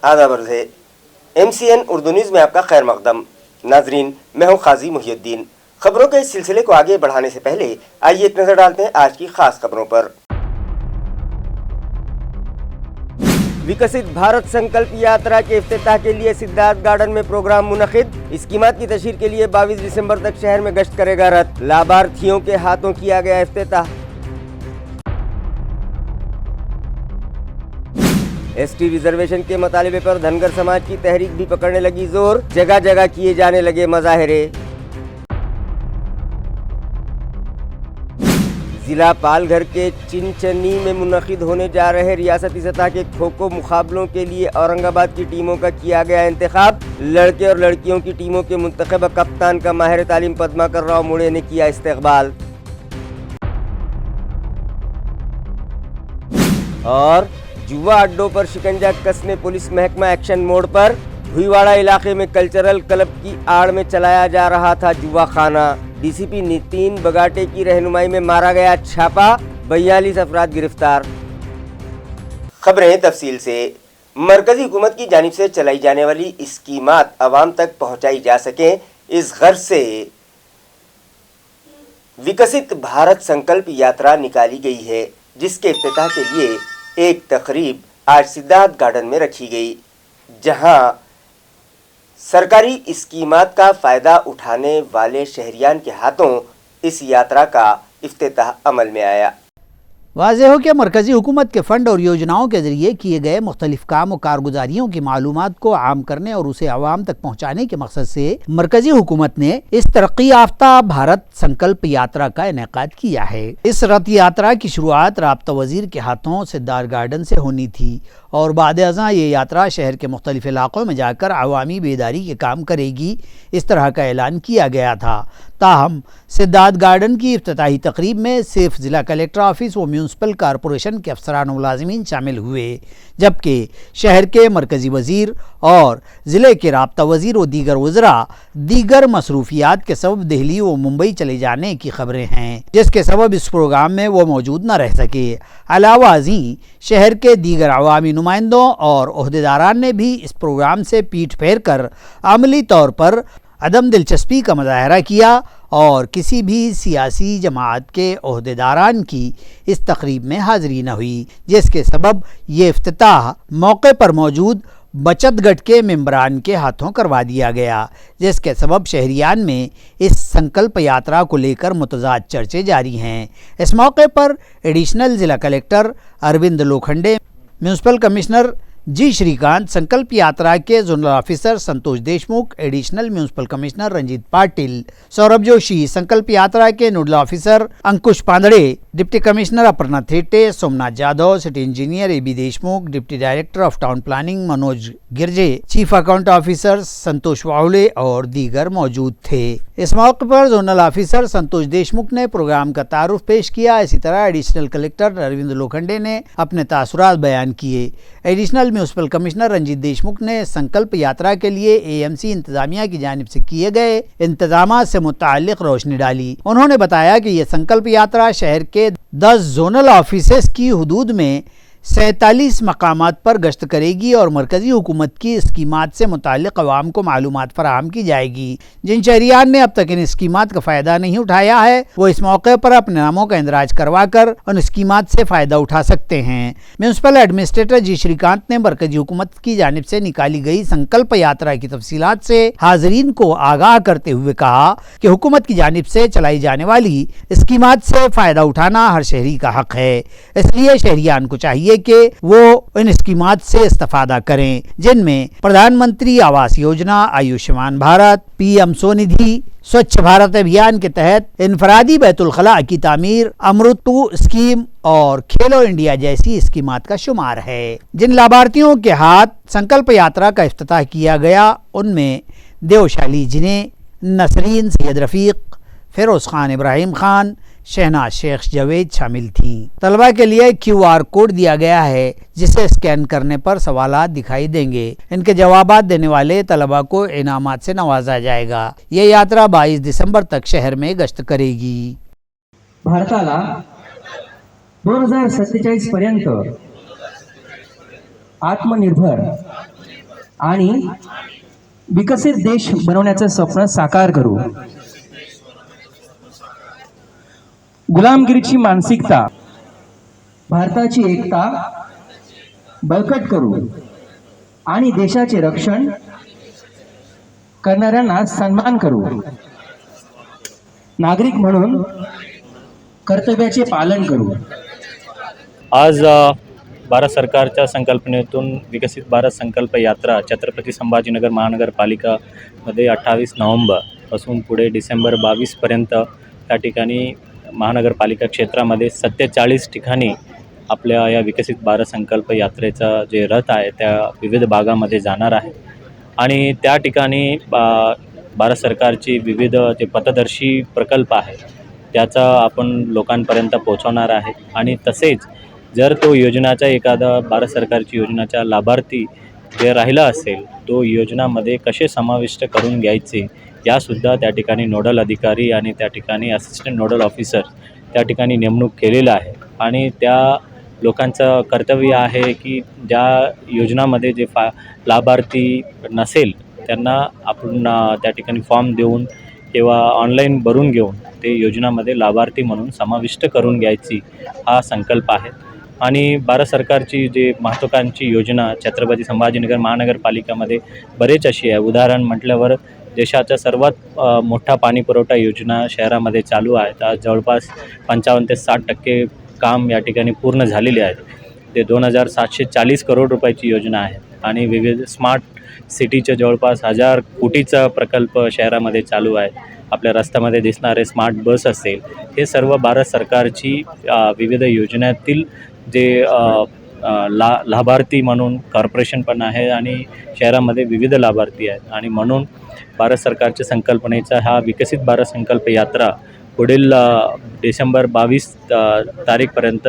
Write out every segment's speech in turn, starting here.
आदाब अर्ज़ है। MCN उर्दू न्यूज़ में आपका खैर मकदम। नाजरीन, मैं हूँ काजी मुहियुद्दीन। खबरों के इस सिलसिले को आगे बढ़ाने से पहले आइए एक नजर डालते हैं आज की खास खबरों पर। विकसित भारत संकल्प यात्रा के इफ्तिताह के लिए सिद्धार्थ गार्डन में प्रोग्राम मुनक़िद। स्कीमात की तशहीर के लिए 22 दिसंबर तक शहर में गश्त करेगा रथ। लाभार्थियों के हाथों किया गया इफ्तिताह। ST रिजर्वेशन के मुतालिबे पर धनगर समाज की तहरीक भी पकड़ने लगी जोर। जगह जगह किए जाने लगे मुजाहरे। जिला पालघर के चिनचनी में मुनक़िद होने जा रहे रियासती सतह के खो-खो मुकाबलों के लिए औरंगाबाद की टीमों का किया गया इंतखाब। लड़के और लड़कियों की टीमों के मुंतखब कप्तान का माहिर तालीम पद्माकर राव मुड़े ने किया इस्तकबाल। और जुआ अड्डों पर शिकंजा कसने पुलिस महकमा एक्शन मोड पर। भुईवाड़ा इलाके में कल्चरल क्लब की आड़ में चलाया जा रहा था जुआ खाना। DCP नितिन बगाटे की रहनुमाई में मारा गया छापा। 42 अफराद गिरफ्तार। खबरें तफसील से। मरकजी हुकूमत की जानिब से चलाई जाने वाली स्कीमात आवाम तक पहुंचाई जा सके, इस गर्ज से विकसित भारत संकल्प यात्रा निकाली गई है, जिसके इफ्तिताह के लिए एक तकरीब आज सिद्धार्थ गार्डन में रखी गई, जहां सरकारी स्कीमात का फ़ायदा उठाने वाले शहरियान के हाथों इस यात्रा का इफ्तिताह अमल में आया। वाज़ेह हो कि मरकज़ी हुकूमत के फ़ंड और योजनाओं के ज़रिए किए गए मुख्तलिफ़ काम और कारगुजारियों की मालूमात को आम करने और उसे आवाम तक पहुँचाने के मकसद से मरकज़ी हुकूमत ने इस तरक्की याफ्ता भारत संकल्प यात्रा का इनेकाद किया है। इस रथ यात्रा की शुरुआत राब्ता वज़ीर के हाथों सिद्धार्थ गार्डन से होनी थी और बाद अज़ां ये यात्रा शहर के मुख्तलिफ़ इलाक़ों में जाकर अवामी बेदारी के काम करेगी, इस तरह का ऐलान किया गया था। ताहम सिद्धार्थ गार्डन की इफ्तिताही तकरीब में सिर्फ ज़िला कलेक्टर ऑफिस व म्यूनसिपल कॉरपोरेशन के अफसरान मुलाजिमीन शामिल हुए, जबकि शहर के मरकज़ी वज़ीर और ज़िले के राब्ता वज़ीर व दीगर वज़रा दीगर मसरूफियात के सबब दिल्ली व मुंबई चले जाने की खबरें हैं, जिसके सबब इस प्रोग्राम में वो मौजूद न रह सके। अलावा अज़ीं शहर के दीगर अवामी नुमाइंदों और ओहदेदारान ने भी इस प्रोग्राम से पीठ फेर कर अमली तौर पर अदम दिलचस्पी का मुजाहरा किया और किसी भी सियासी जमात के ओहदेदारान की इस तकरीब में हाज़िरी न हुई, जिसके सबब ये इफ्तिताह मौके पर मौजूद बचत गट के मेंबरान के हाथों करवा दिया गया, जिसके सबब शहरियान में इस संकल्प यात्रा को लेकर मुतज़ाद चर्चे जारी हैं। इस मौके पर एडिशनल ज़िला collector Arvind Lokhande, municipal commissioner G Shrikant, Sankalp Yatra के zonal officer Santosh Deshmukh, additional municipal commissioner Ranjit Patil, Saurabh Joshi, Sankalp Yatra के nodal officer Ankush Pandade, deputy commissioner Aparna Thete, Somnath Jadhav, city engineer AB Deshmukh, deputy director of town planning Manoj Girje, chief account officer Santosh Wahule और दीगर मौजूद थे। इस मौके पर जोनल ऑफिसर संतोष देशमुख ने प्रोग्राम का तारुफ पेश किया। इसी तरह एडिशनल कलेक्टर अरविंद लोखंडे ने अपने तासुरात बयान किए। Additional municipal commissioner Ranjit Deshmukh ने संकल्प यात्रा के लिए AMC इंतजामिया की जानिब से किए गए इंतजामात से मुताल्लिक रोशनी डाली। उन्होंने बताया कि यह संकल्प यात्रा शहर के 10 जोनल ऑफिसेस की हुदूद में 47 मकामात पर गश्त करेगी और मरकज़ी हुकूमत की स्कीमात से मुताल्लिक अवाम को मालूमात फराहम की जाएगी। जिन शहरियान ने अब तक इन स्कीमात का फ़ायदा नहीं उठाया है, वो इस मौके पर अपने नामों का इंदराज करवा कर उन स्कीमात से फ़ायदा उठा सकते हैं। म्यूनसिपल एडमिनिस्ट्रेटर जी श्रीकांत ने मरकज़ी हुकूमत की जानिब से निकाली गई संकल्प यात्रा की तफसीलात से हाज़रीन को आगाह करते हुए कहा कि हुकूमत की जानिब से चलाई जाने वाली स्कीमात से फ़ायदा उठाना हर शहरी का हक है, इसलिए शहरियान को चाहिए कि वो इन स्कीमात से इस्तेफादा करें, जिनमें प्रधानमंत्री आवास योजना, आयुष्मान भारत, PM स्वनिधि, स्वच्छ भारत अभियान के तहत इनफरादी बैतुल खला की तामीर, अमृत 2 स्कीम और खेलो इंडिया जैसी स्कीमात का शुमार है। जिन लाभार्थियों के हाथ संकल्प यात्रा का इफ्तिताह किया गया, उनमें देवशाली जिने, नसरीन सैयद रफ़ीक, फिरोज़ खान इब्राहिम खान, शहनाज शेख जवेद शामिल थीं। तलबा के लिए QR कोड दिया गया है, जिसे स्कैन करने पर सवालात दिखाई देंगे। इनके जवाबात देने वाले तलबा को इनामात से नवाजा जाएगा। ये यात्रा 22 दिसंबर तक शहर में गश्त करेगी। भारताला 2047 पर्यंत आत्मनिर्भर आणि विकसित देश बनवण्याचं स्वप्न साकार करू. गुलामगिरीची मानसिकता भारताची एकता बळकट करू आणि देशाचे रक्षण करणाऱ्यांना सन्मान करू. नागरिक म्हणून कर्तव्याचे पालन करू. आज भारत सरकारच्या संकल्पनेतून विकसित भारत संकल्प यात्रा छत्रपती संभाजीनगर महानगरपालिकामध्ये 28 नोव्हेंबरपासून पुढे डिसेंबर 22पर्यंत त्या ठिकाणी महानगरपालिका क्षेत्रामध्ये 47 ठिकाणी आपल्या या विकसित भारत संकल्प यात्रेचा जे रथ आहे त्या विविध भागामध्ये जाणार आहे. आणि त्या ठिकाणी भारत सरकारची विविध जे पथदर्शी प्रकल्प आहे त्याचा आपण लोकांपर्यंत पोहोचवणार आहे. आणि तसेच जर तो योजनाचा एखादा भारत सरकारची योजनाचा लाभार्थी जे राहिला असेल तो योजनामध्ये कसे समाविष्ट करून घ्यायचे यासुद्धा त्या ठिकाणी नोडल अधिकारी आणि त्या ठिकाणी असिस्टंट नोडल ऑफिसर त्या ठिकाणी नेमणूक केलेलं आहे. आणि त्या लोकांचं कर्तव्य आहे की ज्या योजनामध्ये जे लाभार्थी नसेल त्यांना आपण त्या ठिकाणी फॉर्म देऊन किंवा ऑनलाईन भरून घेऊन ते योजनामध्ये लाभार्थी म्हणून समाविष्ट करून घ्यायची हा संकल्प आहे. आणि भारत सरकारची जे महत्त्वाकांक्षी योजना छत्रपती संभाजीनगर महानगरपालिकामध्ये बरेच अशी आहे. उदाहरण म्हटल्यावर देशाचा सर्वात मोठा पाणी पुरवठा योजना शहरामध्ये चालू आहे. तर जवळपास 55 ते 60% काम या ठिकाणी पूर्ण झालेले आहे. ते 2740 करोड रुपयाची योजना आहे. आणि विविध स्मार्ट सिटीच्या जवळपास 1000 कोटीचा प्रकल्प शहरामध्ये चालू आहे. आपल्या रस्त्यामध्ये दिसणारे स्मार्ट बस असेल हे सर्व भारत सरकारची विविध योजनेतील जे लाभार्थी म्हणून कॉर्पोरेशन पण आहे आणि शहरामध्ये विविध लाभार्थी आहेत. आणि म्हणून भारत सरकारच्या संकल्पनेचा हा विकसित भारत संकल्प यात्रा पुढील डिसेंबर 22 तारीखपर्यंत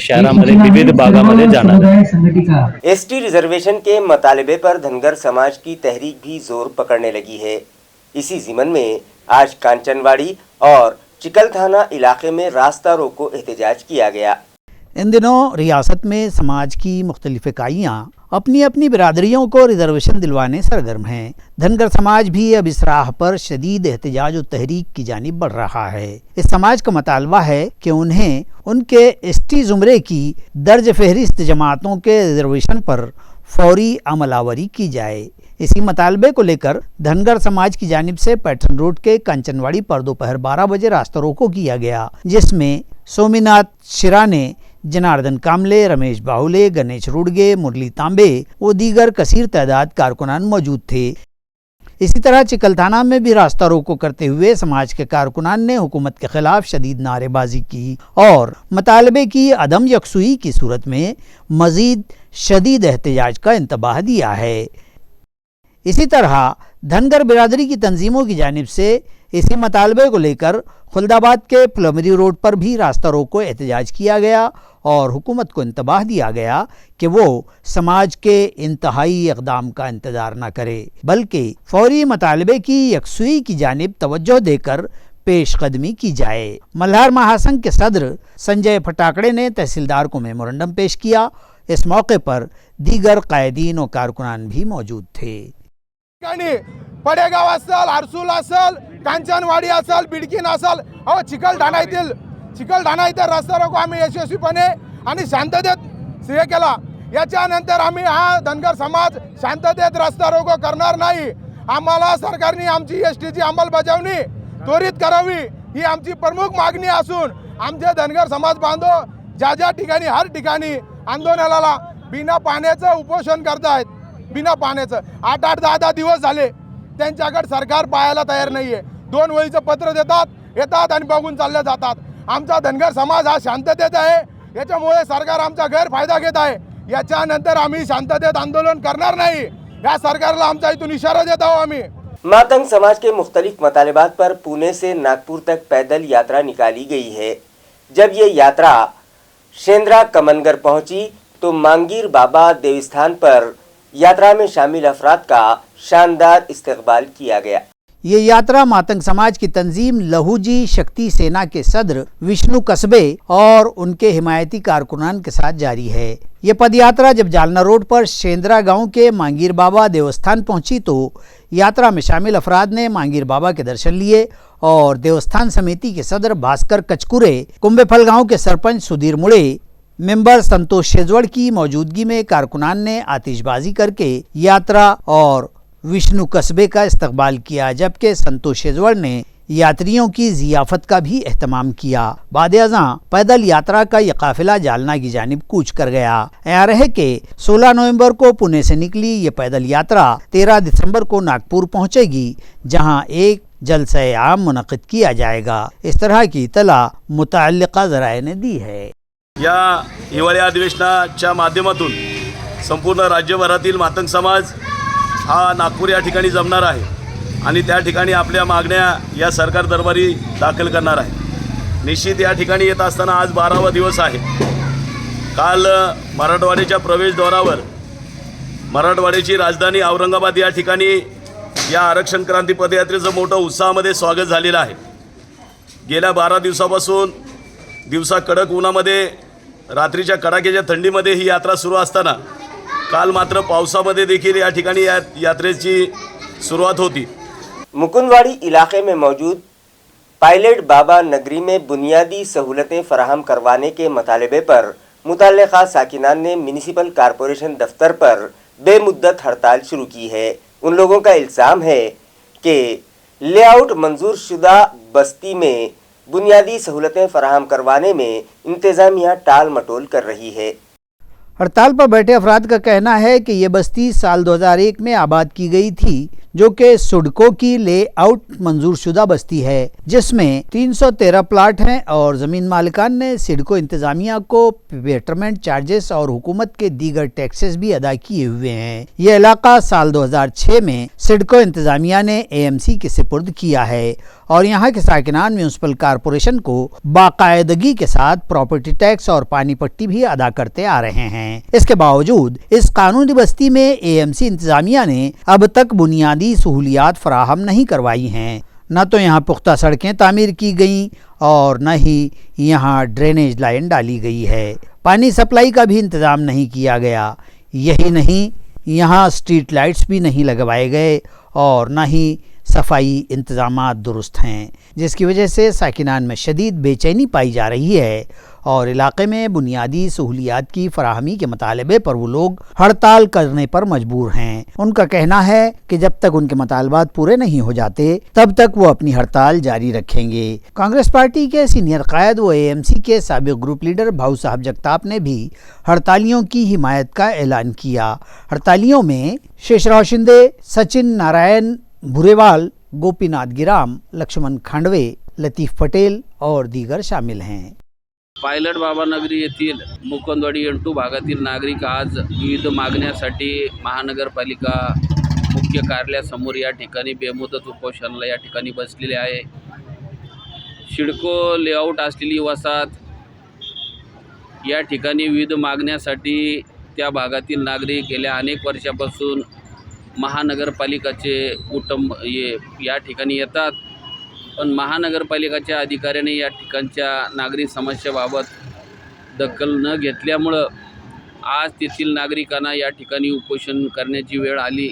शहरामध्ये विविध भागामध्ये जाणार है. एसटी रिजर्वेशन के मतालबे पर धनगर समाज की तहरीक भी जोर पकड़ने लगी है. इसी ज़िमन में आज कांचनवाड़ी और चिकलथाना इलाके में रास्ता रोको एहतजाज किया गया. इन दिनों रियासत में समाज की मुख्तलिफ इकाइयाँ अपनी अपनी बिरादरियों को रिजर्वेशन दिलवाने सरगर्म हैं. धनगर समाज भी अब इस राह पर शदीद एहतजाज और तहरीक की जानिब बढ़ रहा है. इस समाज का मुतालबा है कि उन्हें उनके एसटी ज़ुमरे की दर्ज फहरिस्त जमातों के रिजर्वेशन पर फौरी अमलावरी की जाए. इसी मुतालबे को लेकर धनगर समाज की जानिब से पैटर्न रोड के कांचनवाड़ी पर दोपहर 12 बजे रास्ता रोको किया गया, जिसमें सोमीनाथ शिराने, जनार्दन कामले, रमेश बाहुले, गणेश रुड़गे, मुरली तांबे व दीगर कसीर तादाद कारकुनान मौजूद थे. इसी तरह चिकलथाना में भी रास्ता रोको करते हुए समाज के कारकुनान ने हुकूमत के खिलाफ शदीद नारेबाजी की और मुतालबे की अदम यकसुई की सूरत में मजीद शदीद एहतजाज का इंतबाह दिया है. इसी तरह धनगर बिरादरी की तंजीमों की जानिब से इसी मुतालबे को लेकर खुलदाबाद के प्लमरी रोड पर भी रास्ता रोको एहतजाज किया गया और हुकूमत को इंतबाह दिया गया कि वो समाज के इंतहाई इक़दाम का इंतज़ार न करे बल्कि फौरी मुतालबे की यकसुई की जानिब तवज्जो देकर पेशकदमी की जाए. मल्हार महासंघ के सदर संजय फटाकड़े ने तहसीलदार को मेमोरेंडम पेश किया. इस मौके पर दीगर कायदीन और कारकुनान भी मौजूद थे. पडेगाव असेल, आरसूल असेल, कांचनवाडी असेल, बिडकीन असेल, चिकलठाणा इथे रस्ता रोको आम्ही यशस्वीपणे आणि शांततेत हे केला. याच्यानंतर आम्ही हा धनगर समाज शांततेत रस्ता रोको करणार नाही. आम्हाला सरकारने आमची एसटीची अंमलबजावणी त्वरित करावी ही आमची प्रमुख मागणी असून आमचे धनगर समाज बांधव ज्या ठिकाणी हर ठिकाणी आंदोलनाला बिना पाण्याचं उपोषण करतायत. बिना पाण्याचं 8-8, 10-10 दिवस झाले. त्यांच्याकडे सरकार पाहायला तयार नाहीये. 2 वळीचं पत्र देतात, येतात आणि बघून चालले जातात. आमचा धनगर समाज हा शांततेत आहे. याच्यामुळे सरकार आमचा गैरफायदा घेत आहे. याच्यानंतर आम्ही शांततेत आंदोलन करणार नाही. या सरकारला आमचा इथून इशारा देत आहोत आम्ही. मातंग समाज के मुख्तलिफ मतालिबात पर पुणे से नागपुर तक पैदल यात्रा निकाली गई है. जब ये यात्रा शेंद्रा कमनगर पहुंची तो मांगीर बाबा देवस्थान पर यात्रा में शामिल अफराद का शानदार इस्तकबाल किया गया. ये यात्रा मातंग समाज की तंजीम लहूजी शक्ति सेना के सदर विष्णु कस्बे और उनके हिमायती कारकुनान के साथ जारी है। ये पदयात्रा जब जालना रोड पर शेंद्रा गांव के मांगीर बाबा देवस्थान पहुंची तो यात्रा में शामिल अफराद ने मांगीर बाबा के दर्शन लिए और देवस्थान समिति के सदर भास्कर कचकुरे, कुंभेफल गांव के सरपंच सुधीर मुड़े, मेंबर संतोष शेजवड़ की मौजूदगी में कारकुनान ने आतिशबाजी करके यात्रा और विष्णु कस्बे का इस्तकबाल किया, जबकि संतोष शेजवड़ ने यात्रियों की जियाफत का भी एहतमाम किया। बाद-ए-अज़ां पैदल यात्रा का यह काफिला जालना की जानिब कूच कर गया। यार है कि 16 नवंबर को पुणे से निकली ये पैदल यात्रा 13 दिसंबर को नागपुर पहुंचेगी, जहां एक जलसा आम मुनक़िद किया जाएगा। इस तरह की इत्तला मुतअल्लिक़ा ज़राए ने दी है। या हिवाळी अधिवेशनाच्या माध्यमातून संपूर्ण राज्यभरातील मातंग समाज हा नागपूर या ठिकाणी जमणार आहे आणि त्या ठिकाणी आपल्या मागण्या या सरकार दरबारी दाखल करणार आहे। निश्चित या ठिकाणी येत असताना आज 12वा दिवस आहे। काल मराठवाड्याच्या प्रवेशद्वारावर मराठवाड्याची राजधानी औरंगाबाद या ठिकाणी या आरक्षण क्रांती पदयात्रेचं मोठं उत्साहामध्ये स्वागत झालेलं आहे। गेल्या 12 दिवसापासून दिवसा कडक उन्हामध्ये रात्रीच्या कडाक्याच्या थंडीमध्ये ही यात्रा सुरू असताना काल मात्र पावसामध्ये देखील या ठिकाणी या यात्रेची सुरुवात होती। मुकुंदवाड़ी इलाके में मौजूद पायलट बाबा नगरी में बुनियादी सहूलतें फराहम करवाने के मुतालबे पर मुतल्लिक़ा साकिनान ने म्यूनिसिपल कॉरपोरेशन दफ्तर पर बेमुद्दत हड़ताल शुरू की है। उन लोगों का इल्ज़ाम है कि लेआउट मंजूर शुदा बस्ती में बुनियादी सहूलतें फराहम करवाने में इंतज़ामिया टाल मटोल कर रही है। हड़ताल पर बैठे अफराद का कहना है कि ये बस्ती साल 2001 में आबाद की गई थी, जो कि सुडको की लेआउट मंजूर शुदा बस्ती है, जिसमें 313 प्लाट हैं और ज़मीन मालिकान ने सिडको इंतज़ामिया को बेटरमेंट चार्जेस और हुकूमत के दीगर टैक्सेस भी अदा किए हुए हैं। यह इलाका साल 2006 में सिडको इंतज़ामिया ने AMC के सुपुर्द किया है और यहाँ के साकिनान म्यूनसिपल कॉरपोरेशन को बाकायदगी के साथ प्रॉपर्टी टैक्स और पानी पट्टी भी अदा करते आ रहे हैं। इसके बावजूद इस कानूनी बस्ती में AMC इंतज़ामिया ने अब तक बुनियादी सहूलियात फराहम नहीं करवाई हैं। न तो यहाँ पुख्ता सड़कें तामीर की गई और न ही यहाँ ड्रेनेज लाइन डाली गई है। पानी सप्लाई का भी इंतज़ाम नहीं किया गया। यही नहीं, यहाँ स्ट्रीट लाइट्स भी नहीं लगवाए गए और न ही सफाई इंतज़ामात दुरुस्त हैं, जिसकी वजह से साकिनान में शदीद बेचैनी पाई जा रही है और इलाके में बुनियादी सहूलियात की फराहमी के मुतालबे पर वो लोग हड़ताल करने पर मजबूर हैं। उनका कहना है कि जब तक उनके मुतालबात पूरे नहीं हो जाते तब तक वो अपनी हड़ताल जारी रखेंगे। कांग्रेस पार्टी के सीनियर कायद व AMC के साबिक ग्रुप लीडर भाऊ साहब जगताप ने भी हड़तालियों की हिमायत का ऐलान किया। हड़तालियों में शेषराव शिंदे, सचिन नारायण भुरेवाल, गोपीनाथ गिराम, लक्ष्मण खांडवे, लतीफ पटेल और दीगर शामिल हैं। पायलट बाबा नगरी येथील मुकुंदवाडी N2 भागातील नागरिक आज विविध मागण्यासाठी महानगरपालिका मुख्य कार्यालयासमोर या ठिकाणी बेमुदत उपोषणाला या ठिकाणी बसलेले आहे। सिडको लेआउट असलेली वसाहत या ठिकाणी विविध मागण्यासाठी त्या भागातील नागरिक गेल्या अनेक वर्षापासून महानगरपालिकाचे कुटुंब या ठिकाणी येतात, पण महानगरपालिकाच्या अधिकाऱ्यांनी या ठिकाणच्या नागरी समस्येबाबत दखल न घेतल्यामुळं आज तेथील नागरिकांना या ठिकाणी उपोषण करण्याची वेळ आली।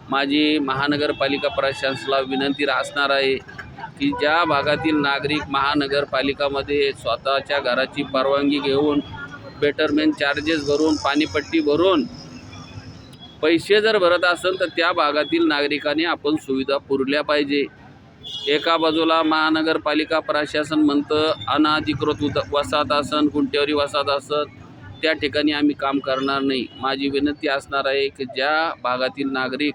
माझी महानगरपालिका प्रशासनाला विनंती असणार आहे की ज्या भागातील नागरिक महानगरपालिकामध्ये स्वतःच्या घराची परवानगी घेऊन बेटरमेंट चार्जेस भरून पाणीपट्टी भरून पैसे जर भरत असेल तर त्या भागातील नागरिकांनी आपण सुविधा पुरवल्या पाहिजे। एका बाजूला महानगरपालिका प्रशासन म्हणतं अनाधिकृत वसाहत असन, गुंठेवारी वसाहत असन, त्या ठिकाणी आम्ही काम करणार नाही। माझी विनंती असणार आहे की ज्या भागातील नागरिक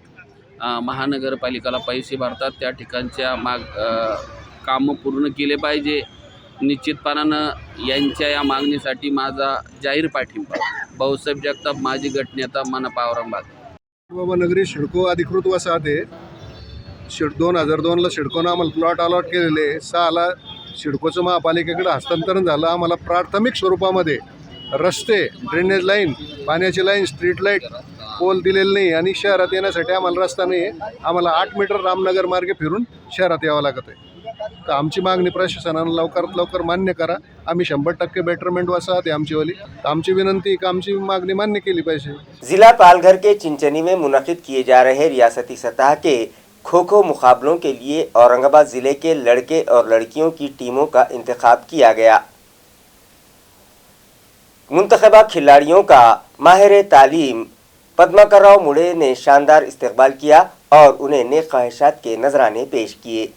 महानगरपालिकाला पैसे भरतात त्या ठिकाणच्या कामं पूर्ण केले पाहिजे। निश्चितपणानं यांच्या या मागणीसाठी माझा जाहीर पाठिंबा। भाऊसाहेब जगताप, माजी गटनेता, मनपा औरंगाबाद। बाबा नगरी सिडको अधिकृत वसाहत आहे। 2002ला सिडकोनं आम्हाला प्लॉट अलॉट केलेले, 6ला सिडकोचं महापालिकेकडे हस्तांतरण झालं। आम्हाला प्राथमिक स्वरूपामध्ये रस्ते, ड्रेनेज लाईन, पाण्याची लाईन, स्ट्रीट लाईट पोल दिलेले नाही आणि शहरात येण्यासाठी आम्हाला रस्ता नाही आहे. आम्हाला 8 मीटर रामनगर मार्गे फिरून शहरात यावं लागत आहे. तर आमची मागणी प्रशासनानं लवकरात लवकर मान्य करा. आम्ही 100% बेटरमेंट वसाहत आहे आमचीवाली. तर आमची विनंती की आमची मागणी मान्य केली पाहिजे. जिला पालघर के चिंचनी में मुनक़िद किए जा रहे रियासती सतह के खो खो मुकाबलों के लिए औरंगाबाद जिले के लड़के और लड़कियों की टीमों का इंतखाब किया गया। मुंतखबा खिलाड़ियों का माहिर तालीम पद्माकर राव मुड़े ने शानदार इस्तकबाल किया और उन्हें नेक ख्वाहिशात के नजराने पेश किए।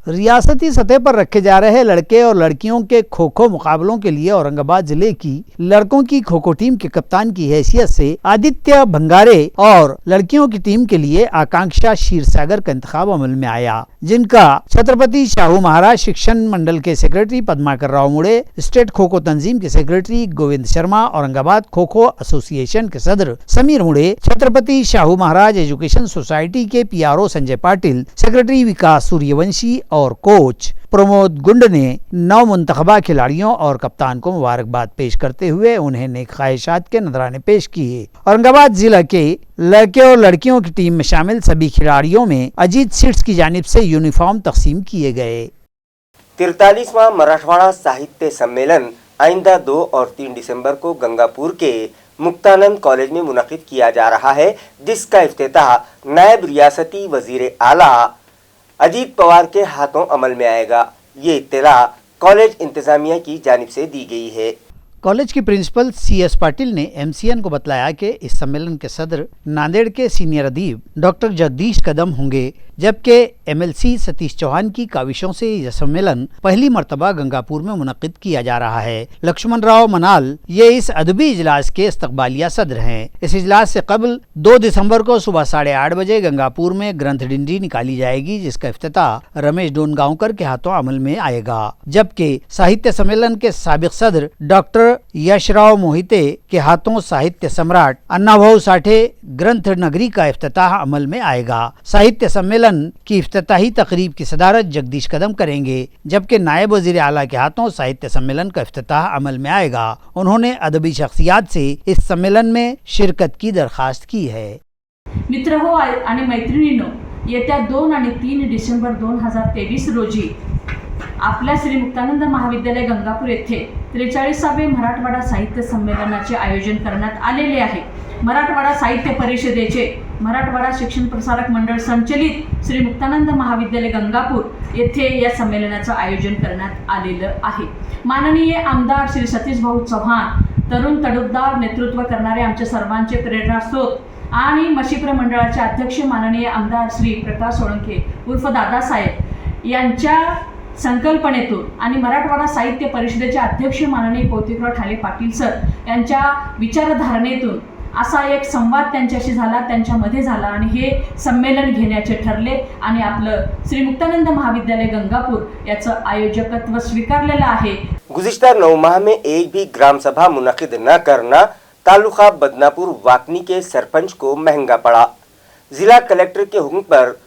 रियासती सतह पर रखे जा रहे लड़के और लड़कियों के खो खो मुकाबलों के लिए औरंगाबाद जिले की लड़कों की खो खो टीम के कप्तान की हैसियत से आदित्य भंगारे और लड़कियों की टीम के लिए आकांक्षा क्षीरसागर का इंतखाब अमल में आया, जिनका छत्रपति शाहू महाराज शिक्षण मंडल के सेक्रेटरी पद्माकर राव मुड़े, स्टेट खो खो तंजीम के सेक्रेटरी गोविंद शर्मा, औरंगाबाद खो खो एसोसिएशन के सदर समीर मुड़े, छत्रपति शाहू महाराज एजुकेशन सोसाइटी के PRO संजय पाटिल, सेक्रेटरी विकास सूर्यवंशी और कोच प्रमोद गुंड ने नौ मुंतखबा खिलाड़ियों और कप्तान को मुबारकबाद पेश करते हुए उन्हें नेक ख्वाहिशात के नजराने पेश किए। औरंगाबाद जिला के लड़के और लड़कियों की टीम में शामिल सभी खिलाड़ियों में अजीत सीड्स की जानिब से यूनिफॉर्म तकसीम किए गए। 43वां मराठवाड़ा साहित्य सम्मेलन आइंदा 2 और 3 दिसंबर को गंगापुर के मुक्तानंद कॉलेज में मुनक़िद किया जा रहा है, जिसका इफ्तिताह नायब रियासती वजीर आला अजीत पवार के हाथों अमल में आएगा। ये इत्तला कॉलेज इंतजामिया की जानिब से दी गई है। कॉलेज की प्रिंसिपल CS पाटिल ने MCN को बतलाया कि इस सम्मेलन के सदर नांदेड़ के सीनियर अदीब डॉक्टर जगदीश कदम होंगे, जबकि MLC सतीश चौहान की काविशों से यह सम्मेलन पहली मर्तबा गंगापुर में मुनक़िद किया जा रहा है। लक्ष्मण राव मनाल ये इस अदबी इजलास के इस्तकबालिया सदर हैं। इस इजलास से कबल 2 दिसंबर को सुबह 8:30 बजे गंगापुर में ग्रंथ डिंडी निकाली जाएगी, जिसका इफ्तिताह रमेश डोनगांवकर के हाथों अमल में आएगा, जबकि साहित्य सम्मेलन के साबिक सदर डॉक्टर यशराव मोहिते के हाथों साहित्य सम्राट अन्नाभाऊ साठे ग्रंथ नगरी का इफ्तिताह अमल में आएगा। साहित्य सम्मेलन की इफ्तिताही तकरीब की सदारत जगदीश कदम करेंगे, जबकि नायब वजीर आला के हाथों साहित्य सम्मेलन का इफ्तिताह अमल में आएगा। उन्होंने अदबी शख्सियात से इस सम्मेलन में शिरकत की दरखास्त की है। मित्रहो आणि मैत्रिणींनो, येत्या 2 आणि 3 डिसेंबर 2023 रोजी आपल्या श्री मुक्तानंद महाविद्यालय गंगापूर येथे 43वे मराठवाडा साहित्य संमेलनाचे आयोजन करण्यात आलेले आहे। मराठवाडा साहित्य परिषदेचे मराठवाडा शिक्षण प्रसारक मंडळ संचलित श्री मुक्तानंद महाविद्यालय गंगापूर येथे या संमेलनाचं आयोजन करण्यात आलेलं आहे। माननीय आमदार श्री सतीश भाऊ चव्हाण, तरुण तडफदार नेतृत्व करणारे आमचे सर्वांचे प्रेरणास्रोत आणि मशिप्र मंडळाचे अध्यक्ष माननीय आमदार श्री प्रकाश सोळंके उर्फ दादासाहेब यांच्या संकल्पनेतून आणि मराठवाडा साहित्य परिषदेचे अध्यक्ष माननीय कौतिकराव ठाले पाटील सर यांच्या विचारधारणेतून असा एक संवाद त्यांच्याशी झाला, त्यांच्यामध्ये झाला आणि हे संमेलन घेण्याचे ठरले आणि आपलं श्री मुक्तानंद महाविद्यालय गंगापूर याचं आयोजकत्व स्वीकारलेलं आहे। गुज़िश्ता 9 माह में एक भी ग्राम सभा मुनक़िद न करना तालुका बदनापुर वाकनी के सरपंच को महंगा पड़ा। जिला कलेक्टर के हुक्म पर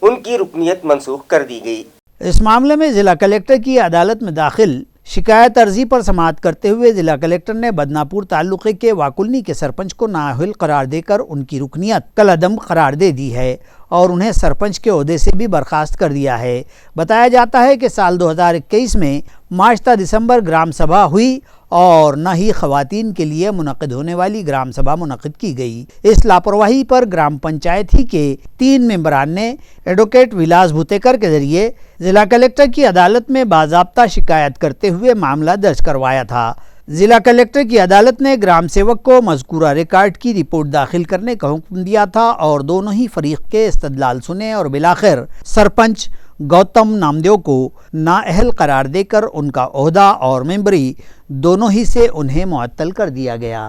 उनकी रुकनियत मंसूख कर दी गई। इस मामले में जिला कलेक्टर की अदालत में दाखिल शिकायत अर्जी पर समाअत करते हुए जिला कलेक्टर ने बदनापुर तालुके के वाकुलनी के सरपंच को नाअहल करार देकर उनकी रुकनियत कलअदम करार दे दी है और उन्हें सरपंच के ओहदे से भी बर्खास्त कर दिया है। बताया जाता है कि साल 2021 में मार्च ता दिसंबर ग्राम सभा हुई और न ही खवातीन के लिए मुनक़िद होने वाली ग्राम सभा मुनक़िद की गई। इस लापरवाही पर ग्राम पंचायत ही के 3 मेंबरान ने एडवोकेट विलास भुतेकर के जरिए जिला कलेक्टर की अदालत में बाज़ाब्ता शिकायत करते हुए मामला दर्ज करवाया था। जिला कलेक्टर की अदालत ने ग्राम सेवक को मज़कूरा रिकॉर्ड की रिपोर्ट दाखिल करने का हुक्म दिया था और दोनों ही फरीक के इस्तदलाल सुने और बिलाखिर सरपंच गौतम नामदेव को नाअहल करार देकर उनका ओहदा और मेंबरी दोनों ही से उन्हें मुअत्तल कर दिया गया।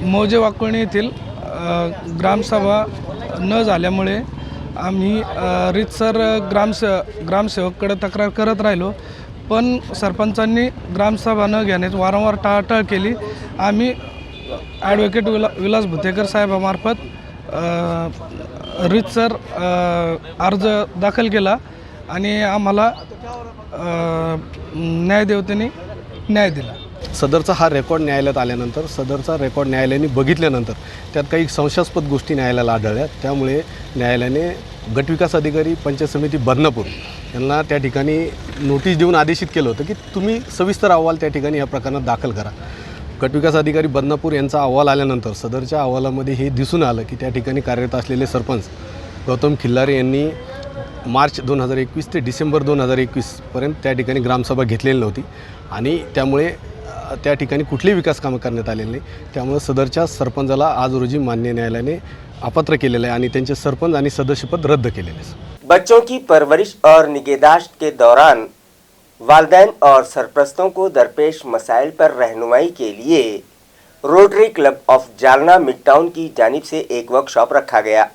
मौजे वाकुळणी येथील ग्रामसभा न झाल्यामुळे आम्ही रीतसर ग्रामसेवककडे तक्रार करत राहिलो, पण सरपंचांनी ग्रामसभा न घेण्यास वारंवार टाळाटाळ केली। आम्ही ॲडव्होकेट विलास भुतेकर साहेबामार्फत रीतसर अर्ज दाखल केला आणि आम्हाला न्यायदेवतेने न्याय दिला। सदरचा हा रेकॉर्ड न्यायालयात आल्यानंतर सदरचा रेकॉर्ड न्यायालयाने बघितल्यानंतर त्यात काही संशयास्पद गोष्टी न्यायालयाला आढळल्या. त्यामुळे न्यायालयाने गटविकास अधिकारी पंचायत समिती बदनापूर यांना त्या ठिकाणी नोटीस देऊन आदेशित केलं होतं की तुम्ही सविस्तर अहवाल त्या ठिकाणी या प्रकरणात दाखल करा. गटविकास अधिकारी बदनापूर यांचा अहवाल आल्यानंतर सदरच्या अहवालामध्ये हे दिसून आलं की त्या ठिकाणी कार्यरत असलेले सरपंच गौतम खिल्लारे यांनी मार्च 2021 ते डिसेंबर 2021पर्यंत त्या ठिकाणी ग्रामसभा घेतलेली नव्हती आणि त्यामुळे त्या ठिकाणी कुठलीही विकास कामं करण्यात आलेली नाही. त्यामुळे सदरच्या सरपंचाला आज रोजी मान्य न्यायालयाने अपात्र केलेलं आहे आणि त्यांचे सरपंच आणि सदस्यपद रद्द केलेले आहे. बच्चों की परवरिश और निगहदाश्त के दौरान वालिदैन और सरपरस्तों को दरपेश मसाइल पर रहनुमाई के लिए rotary club of Jalna mid town की जानिब से एक वर्कशॉप रखा गया.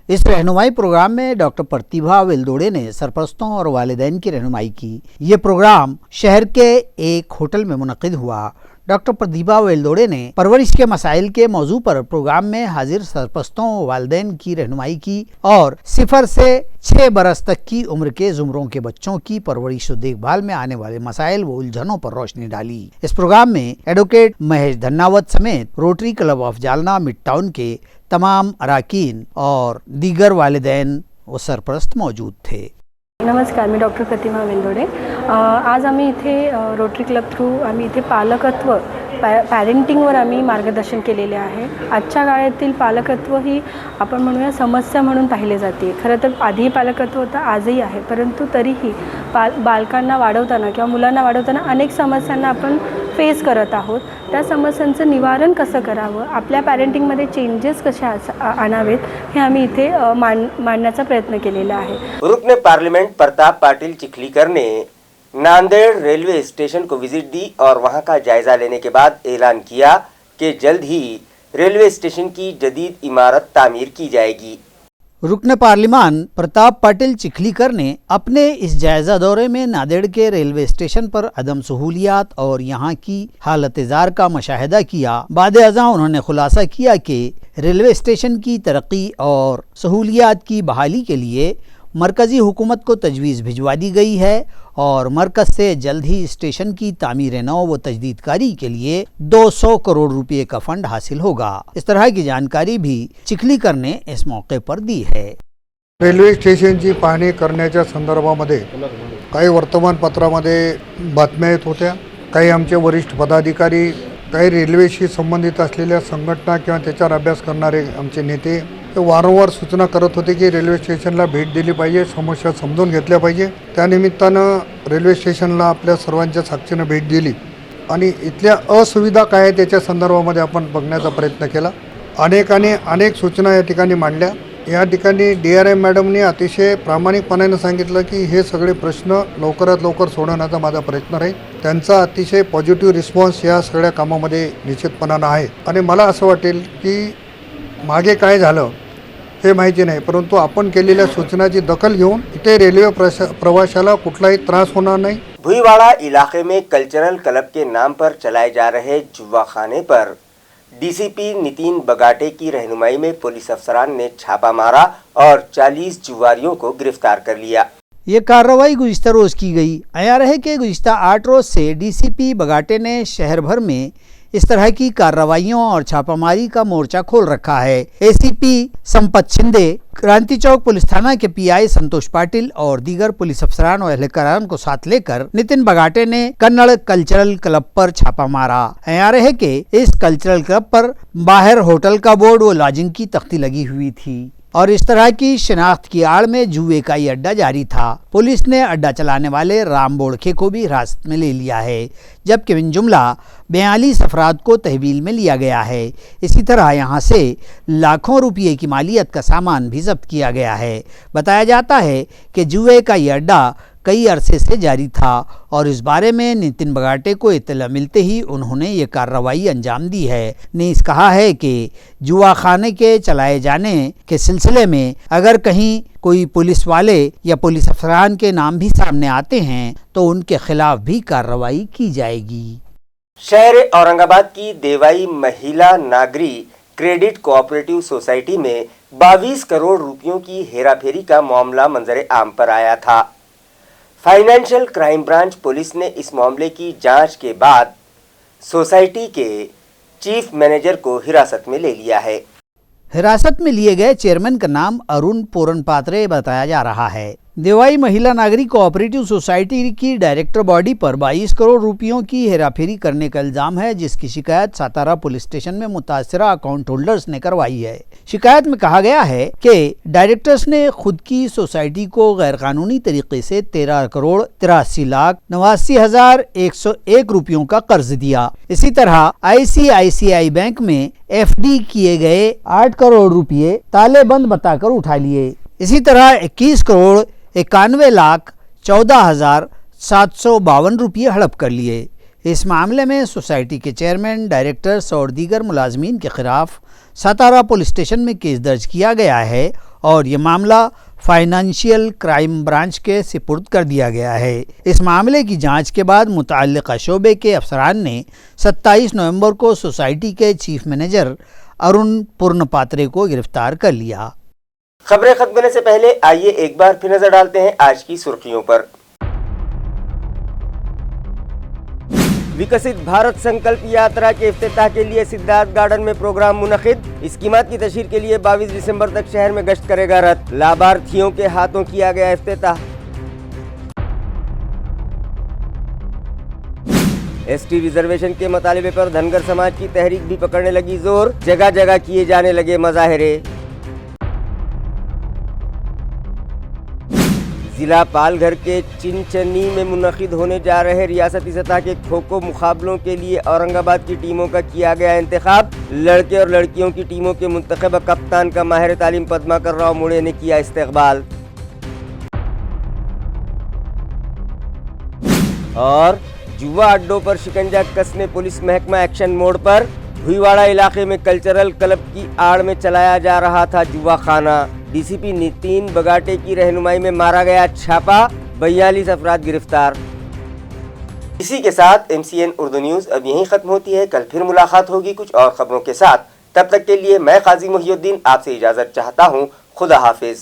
इस रहनुमाई प्रोग्राम में डॉक्टर प्रतिभा वेलदोड़े ने सरपरस्तों और वालिदैन की रहनुमाई की. ये प्रोग्राम शहर के एक होटल में मुनक्किद हुआ. डॉक्टर प्रतिभा वेलदोड़े ने परवरिश के मसाइल के मौजू पर प्रोग्राम में हाजिर सरपरस्तों व वालिदैन की रहनुमाई की और 0 से 6 बरस तक की उम्र के जुमरों के बच्चों की परवरिश और देखभाल में आने वाले मसाइल व उलझनों पर रोशनी डाली. इस प्रोग्राम में एडवोकेट महेश धन्नावत समेत rotary club of Jalna mid town के तमाम अराकीन और दीगर वालिदैन व सरपरस्त मौजूद थे. नमस्कार, मी डॉक्टर प्रतिभा वेलदोडे. आज आम्ही इथे रोटरी क्लब थ्रू आम्ही इथे पालकत्व पॅरेंटिंगवर आम्ही मार्गदर्शन केलेले आहे. आजच्या काळातील पालकत्व ही आपण म्हणूया समस्या म्हणून पाहिले जाते. खरं तर आधीही पालकत्व होतं, आजही आहे, परंतु तरीही बालकांना वाढवताना किंवा मुलांना वाढवताना अनेक समस्यांना आपण फेस करत आहोत. त्या समस्यांचं निवारण कसं करावं, आपल्या पॅरेंटिंगमध्ये चेंजेस कसे आणावेत हे आम्ही इथे मांडण्याचा प्रयत्न केलेला आहे. रुकने पार्लियामेंट प्रताप पाटिल चिखलीकर ने नांदेड़ रेलवे स्टेशन को विजिट दी और वहां का जायजा लेने के बाद ऐलान किया कि जल्द ही रेलवे स्टेशन की जदीद इमारत तामीर की जाएगी. रुकन पार्लिमान प्रताप पाटिल चिखलीकर ने अपने इस जायजा दौरे में नांदेड़ के रेलवे स्टेशन पर अदम सहूलियात और यहाँ की हालत-ए-जार का मुशाहिदा किया. बाद-ए-अज़ां उन्होंने खुलासा किया कि रेलवे स्टेशन की तरक्की और सहूलियात की बहाली के लिए मरकज़ी हुकूमत को तजवीज़ भिजवा दी गई है और मरकज़ से जल्द ही स्टेशन की तामीर नौ व तजदीदकारी के लिए 200 करोड़ रुपये का फंड हासिल होगा. इस तरह की जानकारी भी चिखलीकर ने इस मौके पर दी है. रेल्वे स्टेशनची पाहणी करण्याच्या संदर्भामध्ये काही वर्तमानपत्रामध्ये बातम्या येत होत्या. काही आमचे वरिष्ठ पदाधिकारी, काही रेल्वेशी संबंधित असलेल्या संघटना किंवा त्याच्यावर अभ्यास करणारे आमचे नेते वारंवार सूचना करत होते की रेल्वे स्टेशनला भेट दिली पाहिजे, समस्या समजून घेतल्या पाहिजे. त्यानिमित्तानं रेल्वे स्टेशनला आपल्या सर्वांच्या साक्षीनं भेट दिली आणि इथल्या असुविधा काय आहे त्याच्या संदर्भामध्ये आपण बघण्याचा प्रयत्न केला. अनेक सूचना या ठिकाणी मांडल्या. या ठिकाणी DRM मॅडमने अतिशय प्रामाणिकपणाने सांगितलं की हे सगळे प्रश्न लवकरात लवकर सोडवण्याचा माझा प्रयत्न राहील. त्यांचा अतिशय पॉझिटिव्ह रिस्पॉन्स या सगळ्या कामामध्ये निश्चितपणानं आहे आणि मला असं वाटेल की मागे काय झालं हे माहिती नहीं, परंतु आपण केलेल्या सूचनाची दखल घेऊन इथे रेल्वे प्रवाशाला कुठलाही त्रास होणार नाही. भुईवाड़ा इलाके में कल्चरल क्लब के नाम पर चलाए जा रहे जुआ खाने पर DCP नितिन बगाटे की रहनुमाई में पुलिस अफसरान ने छापा मारा और 40 जुआरियों को गिरफ्तार कर लिया. ये कार्रवाई गुज़िश्ता रोज़ की गई. अयार है कि गुज़िश्ता 8 रोज़ से DCP बगाटे ने शहर भर में इस तरह की कार्रवाइयों और छापामारी का मोर्चा खोल रखा है. ACP संपत शिंदे, क्रांति चौक पुलिस थाना के PI संतोष पाटिल और दीगर पुलिस अफसरान और एहलकारान को साथ लेकर नितिन बगाटे ने कन्नड़ कल्चरल क्लब पर छापा मारा. अयार है कि इस कल्चरल क्लब पर बाहर होटल का बोर्ड व लॉजिंग की तख्ती लगी हुई थी और इस तरह की शिनाख्त की आड़ में जुए का ये अड्डा जारी था. पुलिस ने अड्डा चलाने वाले राम बोड़खे को भी हिरासत में ले लिया है, जबकि बिन जुमला 42 अफराद को तहवील में लिया गया है. इसी तरह यहाँ से लाखों रुपये की मालियत का सामान भी जब्त किया गया है. बताया जाता है कि जुए का ये अड्डा कई अरसे से जारी था और इस बारे में नितिन बगाटे को इत्तला मिलते ही उन्होंने ये कार्रवाई अंजाम दी है. नीस कहा है कि जुआ खाने के चलाए जाने के सिलसिले में अगर कहीं कोई पुलिस वाले या पुलिस अफसरान के नाम भी सामने आते हैं तो उनके खिलाफ भी कार्रवाई की जाएगी. शहर औरंगाबाद की देवाई महिला नागरी क्रेडिट कोऑपरेटिव सोसाइटी में 22 करोड़ रुपयों की हेराफेरी का मामला मंजर आम पर आया था. फाइनेंशियल क्राइम ब्रांच पुलिस ने इस मामले की जांच के बाद सोसाइटी के चीफ मैनेजर को हिरासत में ले लिया है। हिरासत में लिए गए चेयरमैन का नाम अरुण पोरनपात्रे बताया जा रहा है। देवाई महिला नागरिक कोऑपरेटिव सोसाइटी की डायरेक्टर बॉडी पर 22 करोड़ रुपयों की हेराफेरी करने का इल्जाम है, जिसकी शिकायत सातारा पुलिस स्टेशन में मुतासिरा अकाउंट होल्डर्स ने करवाई है। शिकायत में कहा गया है कि डायरेक्टर्स ने खुद की सोसाइटी को गैरकानूनी तरीके से 13 करोड़ 83 लाख 89,101 रुपयों का कर्ज दिया। इसी तरह ICICI बैंक में FD किए गए 8 करोड़ रुपये तालेबंद बताकर उठा लिए। इसी तरह 21 करोड़ 91 लाख 14,752 रुपये हड़प कर लिए। इस मामले में सोसाइटी के चेयरमैन, डायरेक्टर्स और दीगर मुलाजमीन के खिलाफ सातारा पुलिस स्टेशन में केस दर्ज किया गया है और ये मामला फाइनेंशियल क्राइम ब्रांच के सुपुर्द कर दिया गया है। इस मामले की जांच के बाद मुतअल्लिका शोबे के अफसरान ने 27 नवंबर को सोसाइटी के चीफ मैनेजर अरुण पोरनपात्रे को गिरफ्तार कर लिया। खबरें खत्म होने से पहले आइए एक बार फिर नजर डालते हैं आज की सुर्खियों पर। विकसित भारत संकल्प यात्रा के इफ्तिताह के लिए सिद्धार्थ गार्डन में प्रोग्राम मुनक़िद। स्कीमात की तशहीर के लिए 22 दिसंबर तक शहर में गश्त करेगा रथ। लाभार्थियों के हाथों किया गया इफ्तिताह। ST रिजर्वेशन के मुतालिबे पर धनगर समाज की तहरीक भी पकड़ने लगी जोर। जगह जगह किए जाने लगे मुजाहरे। जिला पालघर के चिनचनी में मुनक़िद होने जा रहे रियासती सतह के खो-खो मुकाबलों के लिए औरंगाबाद की टीमों का किया गया इंतखाब। लड़के और लड़कियों की टीमों के मुंतखब कप्तान का माहिर तालीम पद्माकर राव मुड़े ने किया इस्तकबाल। और जुआ अड्डों पर शिकंजा कसने पुलिस महकमा एक्शन मोड पर। भुईवाड़ा इलाके में कल्चरल क्लब की आड़ में चलाया जा रहा था जुआ खाना। DCP नितिन बगाटे की रहनुमाई में मारा गया छापा। 42 अफराद गिरफ्तार। इसी के साथ MCN उर्दू न्यूज़ अब यहीं खत्म होती है। कल फिर मुलाकात होगी कुछ और खबरों के साथ। तब तक के लिए मैं काजी मुहिउद्दीन आपसे इजाज़त चाहता हूँ। खुदा हाफिज।